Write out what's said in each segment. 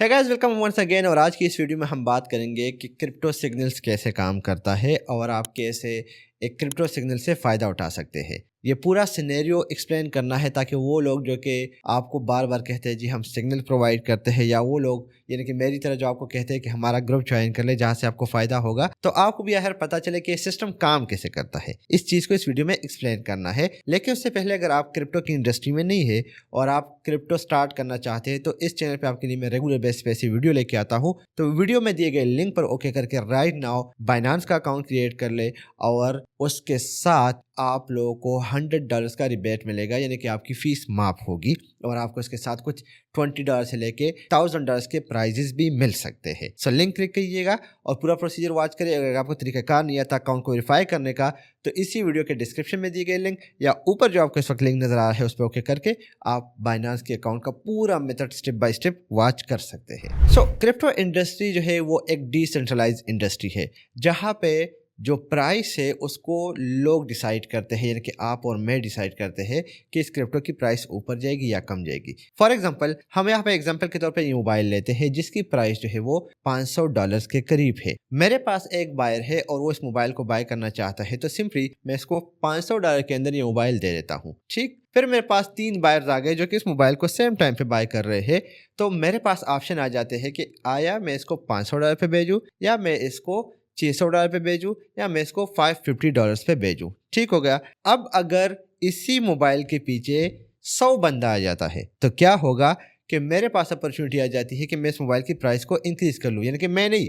है guys, welcome once again. और आज की इस वीडियो में हम बात करेंगे कि क्रिप्टो सिग्नल्स कैसे काम करता है और आप कैसे एक क्रिप्टो सिग्नल से फ़ायदा उठा सकते हैं। ये पूरा सिनेरियो एक्सप्लेन करना है ताकि वो लोग जो कि आपको बार बार कहते हैं जी हम सिग्नल प्रोवाइड करते हैं, या वो लोग यानी कि मेरी तरह जो आपको कहते हैं कि हमारा ग्रुप ज्वाइन कर ले जहाँ से आपको फ़ायदा होगा, तो आपको भी यार पता चले कि सिस्टम काम कैसे करता है। इस चीज़ को इस वीडियो में एक्सप्लेन करना है। लेकिन उससे पहले अगर आप क्रिप्टो की इंडस्ट्री में नहीं है और आप क्रिप्टो स्टार्ट करना चाहते हैं तो इस चैनल पे आपके लिए मैं रेगुलर बेस पे ऐसी वीडियो लेके आता हूँ। तो वीडियो में दिए गए लिंक पर ओके करके राइट नाउ बाइनांस का अकाउंट क्रिएट कर ले और उसके साथ आप लोगों को $100 का रिबेट मिलेगा, यानी कि आपकी फीस माफ होगी और आपको इसके साथ कुछ $20 से लेके $1000 के प्राइजेस भी मिल सकते हैं। सो लिंक क्लिक कीजिएगा और पूरा प्रोसीजर वॉच करिए। अगर आपको तरीकाकार नहीं आता अकाउंट को वेरीफाई करने का तो इसी वीडियो के डिस्क्रिप्शन में दिए गए लिंक या ऊपर जो आपको इस वक्त लिंक नजर आ रहा है उस पर ओके करके आप बाइनांस के अकाउंट का पूरा method step by step watch कर सकते हैं। सो क्रिप्टो इंडस्ट्री जो है वो एक डिसेंट्रलाइज्ड इंडस्ट्री है जहाँ पे जो प्राइस है उसको लोग डिसाइड करते हैं, यानी कि आप और मैं डिसाइड करते हैं कि इस क्रिप्टो की प्राइस ऊपर जाएगी या कम जाएगी। फॉर एग्जांपल हम यहाँ पे एग्जांपल के तौर पे ये मोबाइल लेते हैं जिसकी प्राइस जो है वो $500 के करीब है। मेरे पास एक बायर है और वो इस मोबाइल को बाय करना चाहता है, तो सिंपली मैं इसको $500 के अंदर ये मोबाइल दे देता हूँ। ठीक, फिर मेरे पास 3 बायर्स आ गए जो कि इस मोबाइल को सेम टाइम पे बाय कर रहे हैं। तो मेरे पास ऑप्शन आ जाते हैं कि आया मैं इसको $500 पे भेजूँ या मैं इसको $600 पे भेजूँ या मैं इसको $550 पे भेजूँ। ठीक हो गया। अब अगर इसी मोबाइल के पीछे 100 बंदा आ जाता है तो क्या होगा कि मेरे पास अपॉर्चुनिटी आ जाती है कि मैं इस मोबाइल की प्राइस को इंक्रीज कर लूँ, यानी कि मैं नहीं,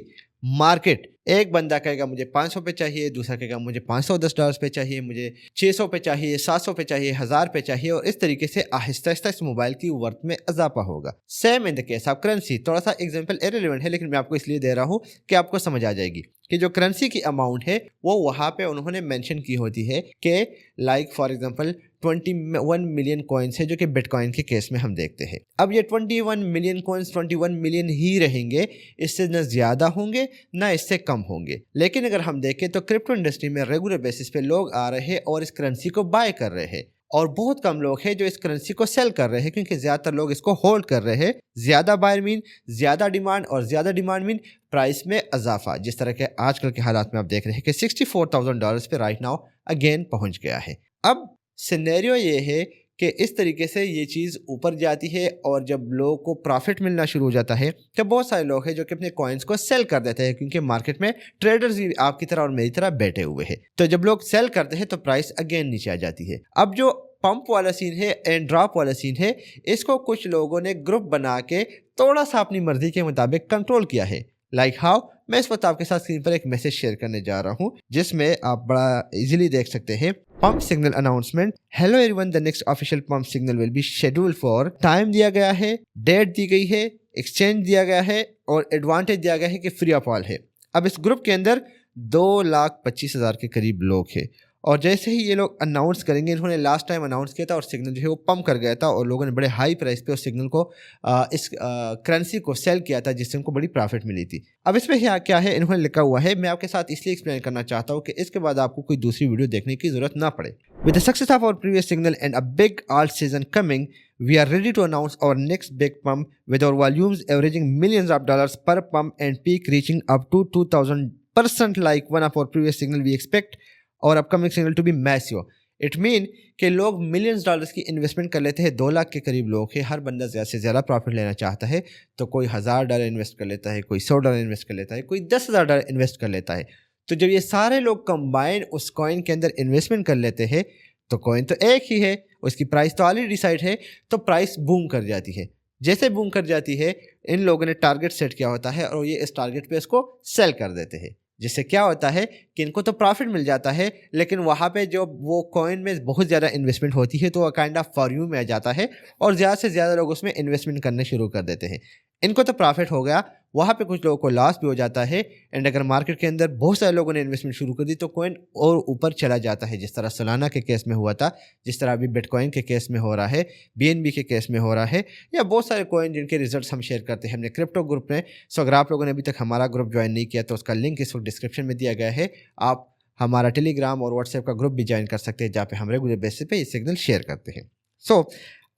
मार्केट। एक बंदा कहेगा मुझे 500 पे चाहिए, दूसरा कहेगा मुझे $510 पे चाहिए, मुझे 600 पे चाहिए, 700 पे चाहिए, 1000 पे चाहिए, और इस तरीके से आहिस्ता आहिस्ता इस मोबाइल की वर्थ में इजाफा होगा। Same in the case of currency. थोड़ा सा एग्जांपल इररिलेवेंट है लेकिन मैं आपको इसलिए दे रहा हूँ कि आपको समझ आ जाएगी कि जो करेंसी की अमाउंट है वो वहाँ पे उन्होंने मेंशन की होती है कि like for example 21 million coins है जो कि बिटकॉइन के केस में हम देखते हैं। अब ये 21 मिलियन कॉइन्स 21 मिलियन ही रहेंगे, इससे न ज्यादा होंगे ना इससे कम होंगे। लेकिन अगर हम देखें तो क्रिप्टो इंडस्ट्री में रेगुलर बेसिस पे लोग आ रहे हैं और इस करेंसी को बाय कर रहे हैं, और बहुत कम लोग हैं जो इस करेंसी को सेल कर रहे हैं, क्योंकि ज्यादातर लोग इसको होल्ड कर रहे हैं। ज्यादा बायर मीन ज्यादा डिमांड, और ज्यादा डिमांड मीन प्राइस में इजाफा। जिस तरह के आजकल के हालात में आप देख रहे हैं कि $64,000 पे राइट नाउ अगेन पहुंच गया है। अब सिनेरियो ये है कि इस तरीके से ये चीज़ ऊपर जाती है और जब लोगों को प्रॉफिट मिलना शुरू हो जाता है तो बहुत सारे लोग हैं जो कि अपने कॉइन्स को सेल कर देते हैं, क्योंकि मार्केट में ट्रेडर्स भी आपकी तरह और मेरी तरह बैठे हुए हैं। तो जब लोग सेल करते हैं तो प्राइस अगेन नीचे आ जाती है। अब जो पंप वाला सीन है एंड ड्रॉप वाला सीन है, इसको कुछ लोगों ने ग्रुप बना के थोड़ा सा अपनी मर्जी के मुताबिक कंट्रोल किया है। लाइक हाउ, मैं इस वक्त आपके साथ स्क्रीन पर एक मैसेज शेयर करने जा रहा हूं जिसमें आप बड़ा इजीली देख सकते हैं। Pump signal announcement, hello everyone, the next official pump signal will be scheduled for, time दिया गया है, डेट दी गई है, एक्सचेंज दिया गया है और एडवांटेज दिया गया है कि फ्री ऑफ ऑल है। अब इस ग्रुप के अंदर 2,25,000 के करीब लोग हैं, और जैसे ही ये लोग अनाउंस करेंगे, इन्होंने लास्ट टाइम अनाउंस किया था और सिग्नल जो है वो पंप कर गया था और लोगों ने बड़े हाई प्राइस पे उस सिग्नल को इस करेंसी को सेल किया था जिससे उनको बड़ी प्रॉफिट मिली थी। अब इसमें क्या है इन्होंने लिखा हुआ है, मैं आपके साथ इसलिए एक्सप्लेन करना चाहता हूँ कि इसके बाद आपको कोई दूसरी वीडियो देखने की जरूरत ना पड़े। With the success of our previous signal and a big alt season coming, we are ready to announce our next big pump with our volumes averaging millions of dollars per pump and peak reaching up to 2000% like one of our previous signal. We expect और upcoming signal to be massive. It mean कि लोग millions dollars की investment कर लेते हैं। 2 लाख के करीब लोग हैं, हर बंदा ज़्यादा से ज़्यादा प्रॉफिट लेना चाहता है, तो कोई $1000 इन्वेस्ट कर लेता है, कोई $100 इन्वेस्ट कर लेता है, कोई $10,000 इन्वेस्ट कर लेता है। तो जब ये सारे लोग कंबाइन उस कॉइन के अंदर इन्वेस्टमेंट कर लेते हैं तो कॉइन तो एक ही है, उसकी प्राइस तो ऑलरेडी डिसाइड है, तो प्राइस बूम कर जाती है। जैसे बूम कर जाती है, इन लोगों ने टारगेट सेट किया होता है और ये इस टारगेट पे इसको सेल कर देते हैं, जिससे क्या होता है कि इनको तो प्रॉफिट मिल जाता है, लेकिन वहाँ पे जो वो कॉइन में बहुत ज़्यादा इन्वेस्टमेंट होती है तो वो काइंड ऑफ फॉर्म्यू में आ जाता है और ज़्यादा से ज़्यादा लोग उसमें इन्वेस्टमेंट करने शुरू कर देते हैं। इनको तो प्रॉफिट हो गया, वहाँ पे कुछ लोगों को लॉस भी हो जाता है। एंड अगर मार्केट के अंदर बहुत सारे लोगों ने इन्वेस्टमेंट शुरू कर दी तो कॉइन और ऊपर चला जाता है, जिस तरह सोलाना के केस में हुआ था, जिस तरह अभी बिटकॉइन के केस में हो रहा है, BNB के केस में हो रहा है, या बहुत सारे कॉइन जिनके रिजल्ट्स हम शेयर करते हैं हमने क्रिप्टो ग्रुप में। सो अगर आप लोगों ने अभी तक हमारा ग्रुप ज्वाइन नहीं किया तो उसका लिंक इस वक्त डिस्क्रिप्शन में दिया गया है। आप हमारा टेलीग्राम और व्हाट्सएप का ग्रुप भी ज्वाइन कर सकते हैं जहाँ पे हम रेगुलर बेसिस पे ये सिग्नल शेयर करते हैं। सो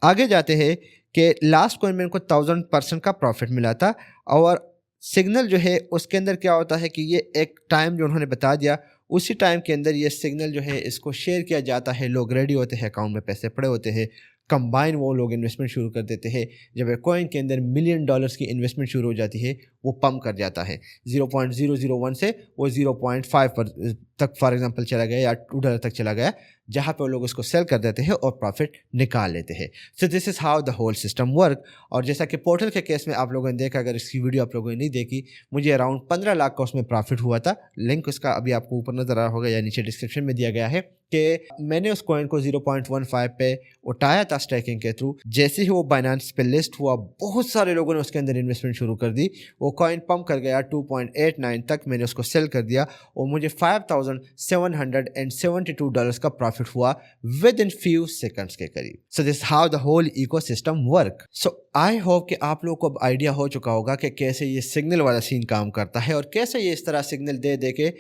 आगे जाते हैं कि लास्ट कॉइन में इनको 1000% का प्रॉफिट मिला था। और सिग्नल जो है उसके अंदर क्या होता है कि ये एक टाइम जो उन्होंने बता दिया, उसी टाइम के अंदर ये सिग्नल जो है इसको शेयर किया जाता है। लोग रेडी होते हैं, अकाउंट में पैसे पड़े होते हैं, कंबाइन वो लोग इन्वेस्टमेंट शुरू कर देते हैं। जब एक कॉइन के अंदर $1,000,000 की इन्वेस्टमेंट शुरू हो जाती है, वो पम्प कर जाता है 0.001 से वो 0.5 पर तक फॉर एग्जांपल चला गया या $2 तक चला गया, जहाँ पे वो लोग उसको सेल कर देते हैं और प्रॉफिट निकाल लेते हैं। So this is how the whole system work. और जैसा कि पोर्टल के केस में आप लोगों ने देखा, अगर इसकी वीडियो आप लोगों ने नहीं देखी, मुझे अराउंड 15 लाख का उसमें प्रॉफिट हुआ था। लिंक उसका अभी आपको ऊपर नज़र आ रहा होगा या नीचे डिस्क्रिप्शन में दिया गया है कि मैंने उस कॉइन को 0.15 पे उठाया था स्टैकिंग के थ्रू। जैसे ही वो बाइनेंस पे लिस्ट हुआ, बहुत सारे लोगों ने उसके अंदर इन्वेस्टमेंट शुरू कर दी। वो कॉइन पंप कर गया 2.89 तक, मैंने उसको सेल कर दिया और मुझे $5,772 का प्रॉफिट हुआ विद इन फ्यू सेकंड्स के करीब। So this how the whole ecosystem work. So I hope कि आप लोगों को अब आइडिया हो चुका होगा कि कैसे ये सिग्नल वाला सीन काम करता है और कैसे ये इस तरह सिग्नल दे दे के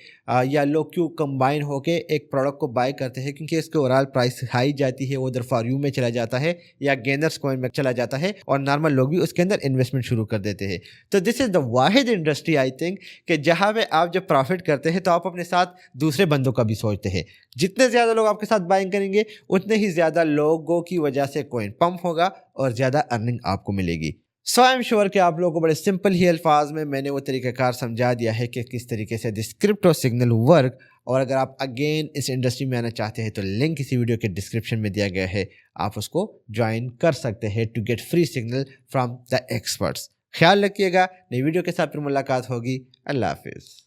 या लोग क्यों कंबाइन होके एक प्रोडक्ट को बाय करते हैं, क्योंकि इसके ओवरऑल प्राइस हाई जाती है, वो उधर फॉर यू में चला जाता है या गेनर्स कॉइन में चला जाता है और नॉर्मल लोग भी उसके अंदर इन्वेस्टमेंट शुरू कर देते हैं। तो this is the Wahid industry I think कि जहाँ पे आप जब प्रॉफिट करते हैं तो आप अपने साथ दूसरे बंदों का भी सोचते हैं। जितने ज़्यादा लोग आपके साथ बाइंग करेंगे, उतने ही ज़्यादा लोगों की वजह से कॉइन पंप होगा और ज़्यादा अर्निंग आपको मिलेगी। सो आई एम श्योर कि आप लोगों को बड़े सिंपल ही अल्फाज में मैंने वो तरीक़ाकार समझा दिया है कि किस तरीके से दिस क्रिप्टो सिग्नल वर्क। और अगर आप अगेन इस इंडस्ट्री में आना चाहते हैं तो लिंक इसी वीडियो के डिस्क्रिप्शन में दिया गया है, आप उसको ज्वाइन कर सकते हैं to get free signal from the experts. ख्याल रखिएगा, नई वीडियो के साथ फिर मुलाकात होगी। अल्लाह हाफिज़।